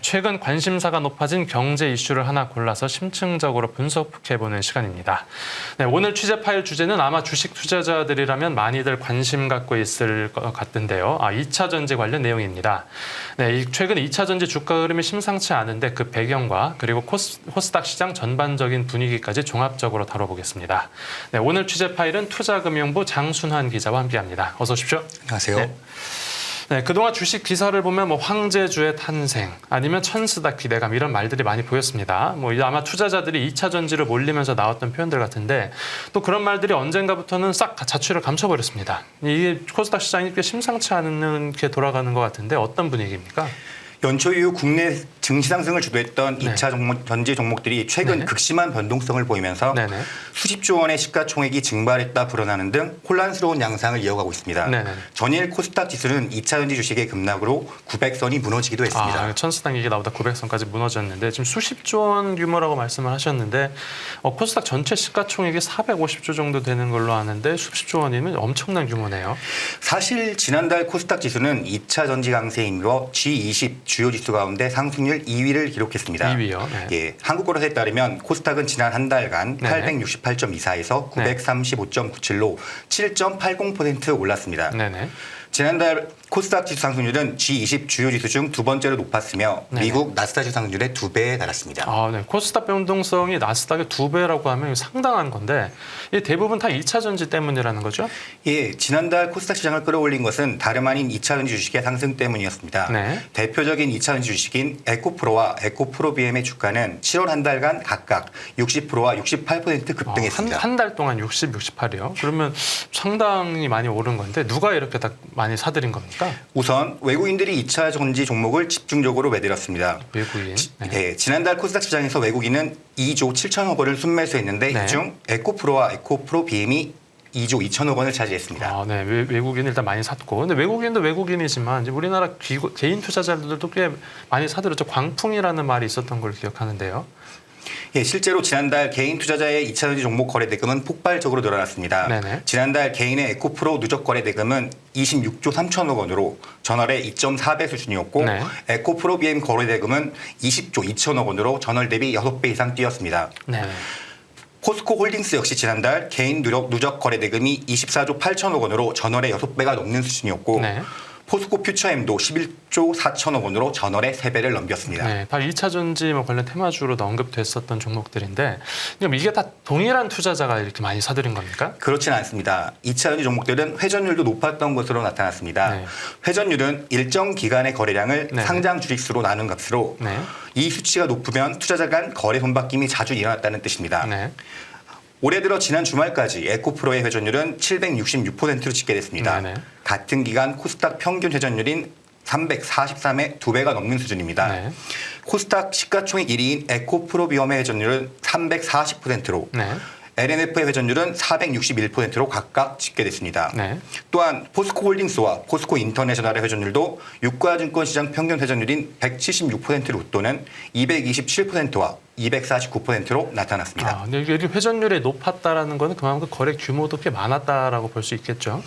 최근 관심사가 높아진 경제 이슈를 하나 골라서 심층적으로 분석해보는 시간입니다. 네, 오늘 취재 파일 주제는 아마 주식 투자자들이라면 많이들 관심 갖고 있을 것 같은데요. 2차 전지 관련 내용입니다. 네, 최근 2차 전지 주가 흐름이 심상치 않은데 그 배경과 그리고 코스닥 시장 전반적인 분위기까지 종합적으로 다뤄보겠습니다. 네, 오늘 취재 파일은 투자금융부 장순환 기자와 함께합니다. 어서 오십시오. 안녕하세요. 네, 그동안 주식 기사를 보면 황제주의 탄생 아니면 천스닥 기대감 이런 말들이 많이 보였습니다. 아마 투자자들이 2차 전지를 몰리면서 나왔던 표현들 같은데 또 그런 말들이 언젠가부터는 싹 자취를 감춰버렸습니다. 이게 코스닥 시장이 꽤 심상치 않은 게 돌아가는 것 같은데 어떤 분위기입니까? 연초 이후 국내 증시 상승을 주도했던 2차 전지 종목들이 최근 극심한 변동성을 보이면서 수십조 원의 시가총액이 증발했다 불어나는 등 혼란스러운 양상을 이어가고 있습니다. 전일 코스닥 지수는 2차 전지 주식의 급락으로 900선이 무너지기도 했습니다. 천스닥 얘기 나오다 900선까지 무너졌는데 지금 수십조 원 규모라고 말씀을 하셨는데 코스닥 전체 시가총액이 450조 정도 되는 걸로 아는데 수십조 원이면 엄청난 규모네요. 사실 지난달 코스닥 지수는 2차 전지 강세에 힘입어 G20 주요 지수 가운데 상승률 2위를 기록했습니다. 2위요? 네. 예, 한국거래소에 따르면 코스닥은 지난 한 달간 868.24에서 935.97로 7.80% 올랐습니다. 지난달 코스닥 지수 상승률은 G20 주요 지수 중 두 번째로 높았으며 미국 나스닥 지수 상승률의 2배에 달했습니다. 코스닥 변동성이 나스닥의 2배라고 하면 상당한 건데 이 대부분 다 2차 전지 때문이라는 거죠? 예, 지난달 코스닥 시장을 끌어올린 것은 다름 아닌 2차 전지 주식의 상승 때문이었습니다. 대표적인 2차 전지 주식인 에코프로와 에코프로비엠의 주가는 7월 한 달간 각각 60%와 68% 급등했습니다. 한 달 동안 60, 68이요? 그러면 상당히 많이 오른 건데 누가 이렇게 다 많이 사들인 겁니까? 우선 외국인들이 2차 전지 종목을 집중적으로 매들었습니다. 외국인? 지난달 코스닥 시장에서 외국인은 2조 7천억 원을 순매수했는데 이중 에코프로와 에코프로비엠이 2조 2천억 원을 차지했습니다. 외국인 일단 많이 샀고, 근데 외국인도 외국인이지만 이제 우리나라 개인 투자자들도 꽤 많이 사들였죠. 광풍이라는 말이 있었던 걸 기억하는데요. 예, 실제로 지난달 개인 투자자의 2차 전지 종목 거래 대금은 폭발적으로 늘어났습니다. 지난달 개인의 에코프로 누적 거래 대금은 26조 3천억 원으로 전월의 2.4배 수준이었고 에코프로 BM 거래 대금은 20조 2천억 원으로 전월 대비 6배 이상 뛰었습니다. 포스코 홀딩스 역시 지난달 개인 누적 거래 대금이 24조 8천억 원으로 전월의 6배가 넘는 수준이었고 포스코 퓨처엠도 11조 4천억 원으로 전월의 3배를 넘겼습니다. 다 2차 전지 관련 테마주로도 언급됐었던 종목들인데 이게 다 동일한 투자자가 이렇게 많이 사들인 겁니까? 그렇지는 않습니다. 2차 전지 종목들은 회전율도 높았던 것으로 나타났습니다. 회전율은 일정 기간의 거래량을 상장 주식수로 나눈 값으로 이 수치가 높으면 투자자 간 거래 손바뀜이 자주 일어났다는 뜻입니다. 올해 들어 지난 주말까지 에코프로의 회전율은 766%로 집계됐습니다. 같은 기간 코스닥 평균 회전율인 343의 2배가 넘는 수준입니다. 코스닥 시가총액 1위인 에코프로비엄의 회전율은 340%로 LNF의 회전율은 461%로 각각 집계됐습니다. 또한 포스코홀딩스와 포스코인터내셔널의 회전율도 유가증권시장 평균 회전율인 176%를 웃도는 227%와 249%로 나타났습니다. 근데 이게 회전율이 높았다라는 것은 그만큼 거래 규모도 꽤 많았다라고 볼 수 있겠죠.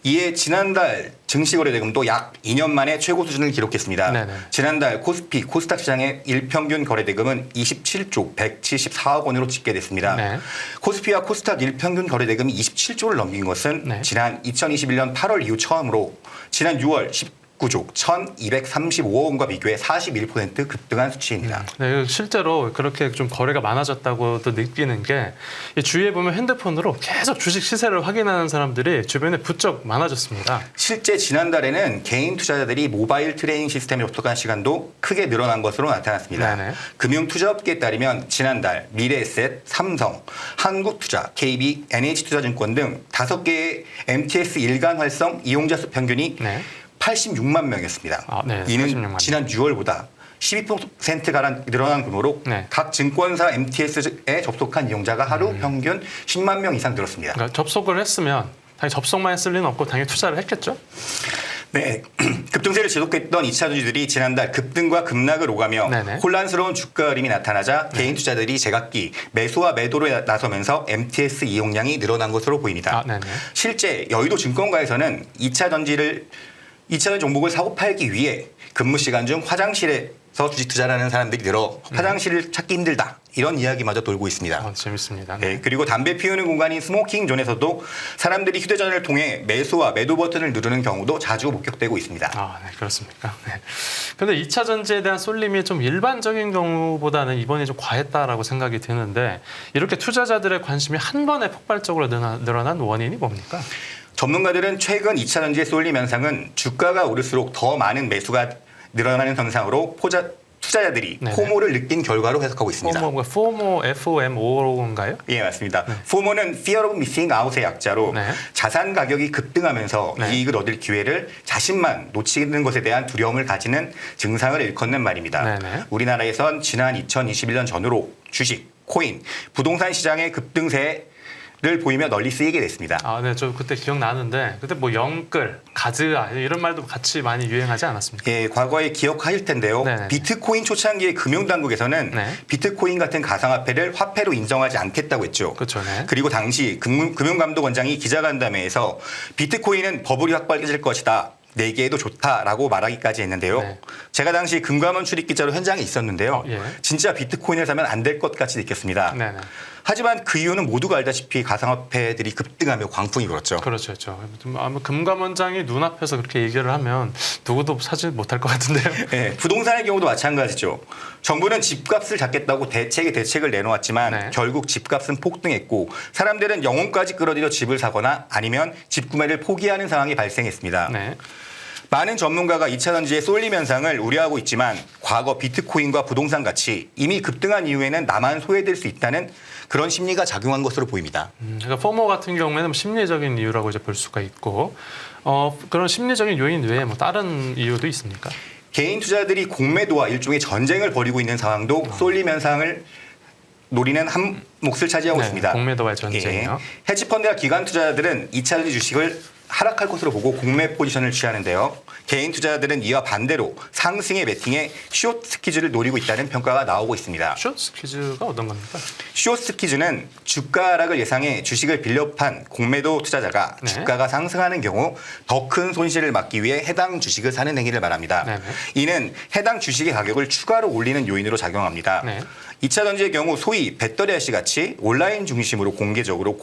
이에 지난달 증시거래 대금도 약 2년 만에 최고 수준을 기록했습니다. 지난달 코스닥 시장의 일평균 거래 대금은 27조 174억 원으로 집계됐습니다. 코스피와 코스닥 일평균 거래 대금이 27조를 넘긴 것은 지난 2021년 8월 이후 처음으로 지난 6월 19조 1,235억 원과 비교해 41% 급등한 수치입니다. 실제로 그렇게 좀 거래가 많아졌다고도 느끼는 게 주위에 보면 핸드폰으로 계속 주식 시세를 확인하는 사람들이 주변에 부쩍 많아졌습니다. 실제 지난달에는 개인 투자자들이 모바일 트레이딩 시스템에 접속한 시간도 크게 늘어난 것으로 나타났습니다. 금융투자업계에 따르면 지난달 미래에셋, 삼성, 한국투자, KB, NH투자증권 등 5개의 MTS 일간 활성 이용자 수 평균이 86만 명이었습니다. 이는 86만 지난 6월보다 12%가량 늘어난 규모로 각 증권사 MTS에 접속한 이용자가 하루 평균 10만 명 이상 늘었습니다. 그러니까 접속을 했으면 당연히 접속만 했을 리는 없고 당연히 투자를 했겠죠? 급등세를 지속했던 2차 전지들이 지난달 급등과 급락을 오가며 혼란스러운 주가 흐름이 나타나자 개인 투자들이 제각기 매수와 매도로 나서면서 MTS 이용량이 늘어난 것으로 보입니다. 실제 여의도 증권가에서는 2차 전지 종목을 사고 팔기 위해 근무 시간 중 화장실에 주식 투자라는 사람들이 늘어 화장실을 찾기 힘들다. 이런 이야기마저 돌고 있습니다. 재밌습니다. 네, 그리고 담배 피우는 공간인 스모킹 존에서도 사람들이 휴대전화를 통해 매수와 매도 버튼을 누르는 경우도 자주 목격되고 있습니다. 네, 그렇습니까? 네. 근데 2차 전지에 대한 쏠림이 좀 일반적인 경우보다는 이번에 좀 과했다라고 생각이 드는데 이렇게 투자자들의 관심이 한 번에 폭발적으로 늘어난 원인이 뭡니까? 전문가들은 최근 2차 전지의 쏠림 현상은 주가가 오를수록 더 많은 매수가 늘어나는 현상으로 투자자들이 네네. 포모를 느낀 결과로 해석하고 있습니다. 포모, FOMO인가요? 예, 맞습니다. 포모는 Fear of Missing Out의 약자로 네. 자산 가격이 급등하면서 네. 이익을 얻을 기회를 자신만 놓치는 것에 대한 두려움을 가지는 증상을 일컫는 말입니다. 네네. 우리나라에선 지난 2021년 전후로 주식, 코인, 부동산 시장의 급등세를 보이며 널리 쓰이게 됐습니다. 네, 저 그때 기억나는데 그때 뭐 영끌, 가즈아 이런 말도 같이 많이 유행하지 않았습니까? 예, 과거에 기억하실 텐데요. 네네네. 비트코인 초창기의 금융당국에서는 네. 비트코인 같은 가상화폐를 화폐로 인정하지 않겠다고 했죠. 그렇죠. 네. 그리고 당시 금융감독원장이 기자간담회에서 비트코인은 버블이 확 발견될 것이다. 내기에도 좋다라고 말하기까지 했는데요. 네. 제가 당시 금감원 출입 기자로 현장에 있었는데요. 예. 진짜 비트코인을 사면 안 될 것 같이 느꼈습니다. 네네. 하지만 그 이유는 모두가 알다시피 가상화폐들이 급등하며 광풍이 불었죠. 그렇죠. 아마 금감원장이 눈앞에서 그렇게 얘기를 하면 누구도 사지 못할 것 같은데요. 네, 부동산의 경우도 마찬가지죠. 정부는 집값을 잡겠다고 대책을 내놓았지만 네. 결국 집값은 폭등했고 사람들은 영혼까지 끌어들여 집을 사거나 아니면 집 구매를 포기하는 상황이 발생했습니다. 네. 많은 전문가가 2차 전지의 쏠림 현상을 우려하고 있지만 과거 비트코인과 부동산 같이 이미 급등한 이후에는 나만 소외될 수 있다는 그런 심리가 작용한 것으로 보입니다. 그러니까 포모 같은 경우에는 심리적인 이유라고 이제 볼 수가 있고 그런 심리적인 요인 외에 뭐 다른 이유도 있습니까? 개인 투자자들이 공매도와 일종의 전쟁을 벌이고 있는 상황도 쏠림 현상을 노리는 한 몫을 차지하고 네, 있습니다. 공매도와의 전쟁이요. 헤지펀드와 기관 투자자들은 2차 전지 주식을 하락할 것으로 보고 공매 포지션을 취하는데요. 개인 투자자들은 이와 반대로 상승의 매팅에 숏 스퀴즈를 노리고 있다는 평가가 나오고 있습니다. 숏 스퀴즈가 어떤 겁니까? 숏 스퀴즈는 주가 하락을 예상해 주식을 빌려 판 공매도 투자자가 네. 주가가 상승하는 경우 더 큰 손실을 막기 위해 해당 주식을 사는 행위를 말합니다. 네네. 이는 해당 주식의 가격을 추가로 올리는 요인으로 작용합니다. 네. 2차 전지의 경우 소위 배터리 아씨 같이 온라인 중심으로 공개적으로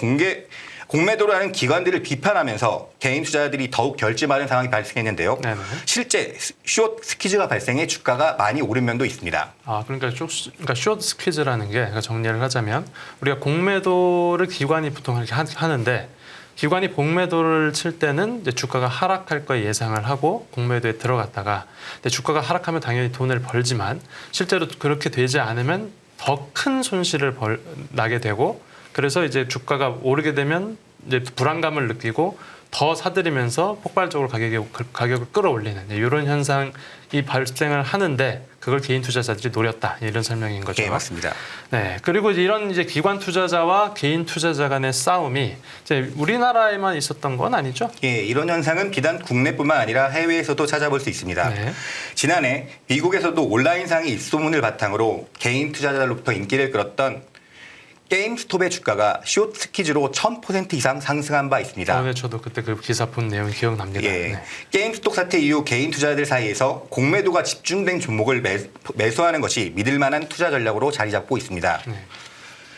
공매도를 하는 기관들을 비판하면서 개인 투자자들이 더욱 결집하는 상황이 발생했는데요. 네네. 실제 숏 스퀴즈가 발생해 주가가 많이 오른 면도 있습니다. 그러니까 숏 스퀴즈라는 게 그러니까 정리를 하자면 우리가 공매도를 기관이 보통 이렇게 하는데 기관이 공매도를 칠 때는 이제 주가가 하락할 거 예상을 하고 공매도에 들어갔다가 근데 주가가 하락하면 당연히 돈을 벌지만 실제로 그렇게 되지 않으면 더 큰 손실을 나게 되고 그래서 이제 주가가 오르게 되면 이제 불안감을 느끼고 더 사들이면서 폭발적으로 가격을 끌어올리는 이런 현상이 발생을 하는데 그걸 개인 투자자들이 노렸다 이런 설명인 거죠. 네, 맞습니다. 네, 그리고 이런 이제 기관 투자자와 개인 투자자 간의 싸움이 이제 우리나라에만 있었던 건 아니죠? 예, 이런 현상은 비단 국내뿐만 아니라 해외에서도 찾아볼 수 있습니다. 네. 지난해 미국에서도 온라인상의 입소문을 바탕으로 개인 투자자들로부터 인기를 끌었던 게임스톱의 주가가 숏 스퀴즈로 1000% 이상 상승한 바 있습니다. 네, 저도 그때 그 기사 본 내용이 기억납니다. 예, 네. 게임스톱 사태 이후 개인 투자자들 사이에서 공매도가 집중된 종목을 매수하는 것이 믿을 만한 투자 전략으로 자리 잡고 있습니다. 네.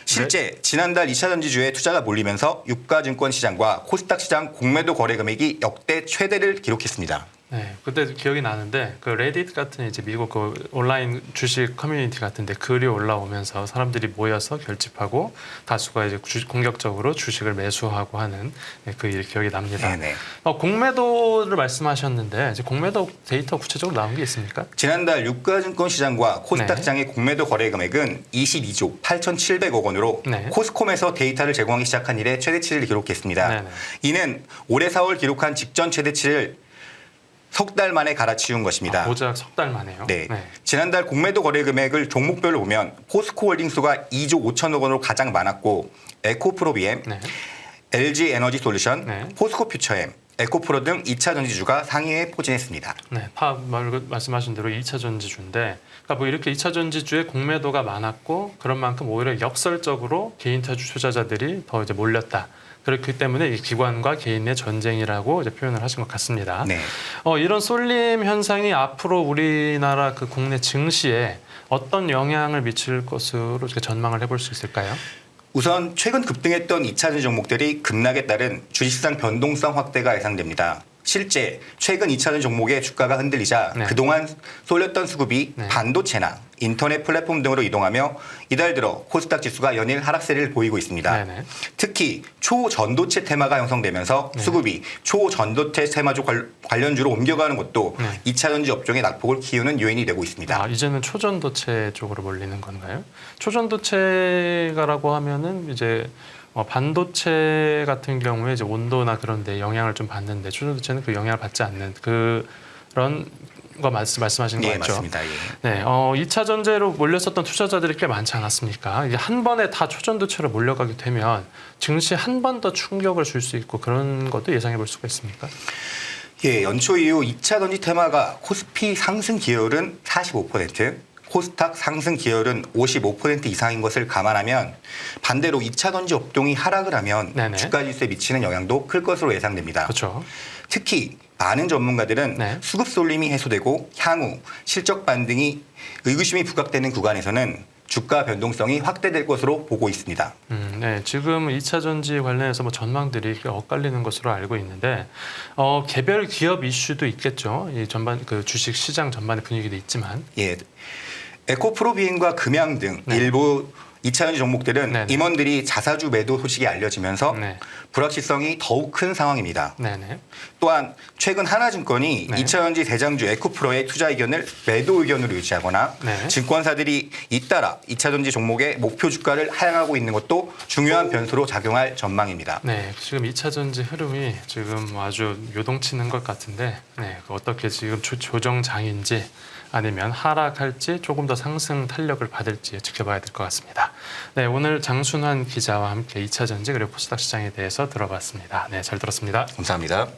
실제 지난달 2차 전지주에 투자가 몰리면서 유가증권 시장과 코스닥 시장 공매도 거래 금액이 역대 최대를 기록했습니다. 네, 그때 기억이 나는데 그 레딧 같은 이제 미국 그 온라인 주식 커뮤니티 같은데 글이 올라오면서 사람들이 모여서 결집하고 다수가 이제 공격적으로 주식을 매수하고 하는 그 일 기억이 납니다. 네네. 공매도를 말씀하셨는데 이제 공매도 데이터 구체적으로 나온 게 있습니까? 지난달 유가증권 시장과 코스닥 네. 시장의 공매도 거래 금액은 22조 8,700억 원으로 네. 코스콤에서 데이터를 제공하기 시작한 이래 최대치를 기록했습니다. 네네. 이는 올해 4월 기록한 직전 최대치를 석 달 만에 갈아치운 것입니다. 고작 석 달 만에요. 네. 지난달 공매도 거래 금액을 종목별로 보면 포스코 홀딩스가 2조 5천억 원으로 가장 많았고 에코프로비엠, 네. LG 에너지 솔루션, 네. 포스코 퓨처엠, 에코프로 등 2차 전지주가 상위에 포진했습니다. 네, 말씀하신 대로 2차 전지주인데, 그러니까 뭐 이렇게 2차 전지주에 공매도가 많았고 그런 만큼 오히려 역설적으로 개인 투자자들이 더 이제 몰렸다. 그렇기 때문에 이 기관과 개인의 전쟁이라고 이제 표현을 하신 것 같습니다. 네. 이런 쏠림 현상이 앞으로 우리나라 그 국내 증시에 어떤 영향을 미칠 것으로 이렇게 전망을 해볼 수 있을까요? 우선 최근 급등했던 2차전지 종목들이 급락에 따른 주식시장 변동성 확대가 예상됩니다. 실제 최근 2차전지 종목의 주가가 흔들리자 네. 그동안 쏠렸던 수급이 네. 반도체나 인터넷 플랫폼 등으로 이동하며 이달 들어 코스닥 지수가 연일 하락세를 보이고 있습니다. 네네. 특히 초전도체 테마가 형성되면서 네. 수급이 초전도체 테마주 관련주로 옮겨가는 것도 네. 2차전지 업종의 낙폭을 키우는 요인이 되고 있습니다. 이제는 초전도체 쪽으로 몰리는 건가요? 초전도체가라고 하면은 이제 반도체 같은 경우에 이제 온도나 그런 데 영향을 좀 받는데 초전도체는 그 영향을 받지 않는 그런 거 말씀하시는 거 네, 맞죠? 맞습니다. 예. 네, 2차 전지로 몰렸었던 투자자들이 꽤 많지 않았습니까? 이게 한 번에 다 초전도체로 몰려가게 되면 증시에 한 번 더 충격을 줄 수 있고 그런 것도 예상해 볼 수가 있습니까? 예, 연초 이후 2차 전지 테마가 코스피 상승 기여율은 45%, 코스닥 상승 기여율은 55% 이상인 것을 감안하면 반대로 2차 전지 업종이 하락을 하면 네네. 주가 지수에 미치는 영향도 클 것으로 예상됩니다. 그렇죠. 특히 많은 전문가들은 네. 수급 쏠림이 해소되고 향후 실적 반등이 의구심이 부각되는 구간에서는 주가 변동성이 확대될 것으로 보고 있습니다. 네, 지금 2차 전지 관련해서 전망들이 엇갈리는 것으로 알고 있는데 개별 기업 이슈도 있겠죠. 이 전반 그 주식 시장 전반의 분위기도 있지만. 예, 에코프로 비행과 금양 등 네. 일부 2차 전지 종목들은 네네. 임원들이 자사주 매도 소식이 알려지면서 네. 불확실성이 더욱 큰 상황입니다. 네네. 또한 최근 하나증권이 네. 2차 전지 대장주 에코프로의 투자 의견을 매도 의견으로 유지하거나 네. 증권사들이 잇따라 2차 전지 종목의 목표 주가를 하향하고 있는 것도 중요한 변수로 작용할 전망입니다. 네, 지금 2차 전지 흐름이 지금 아주 요동치는 것 같은데 어떻게 지금 조정장인지 아니면 하락할지 조금 더 상승 탄력을 받을지 지켜봐야 될 것 같습니다. 네, 오늘 장순환 기자와 함께 2차 전지 그리고 코스닥 시장에 대해서 들어봤습니다. 네, 잘 들었습니다. 감사합니다.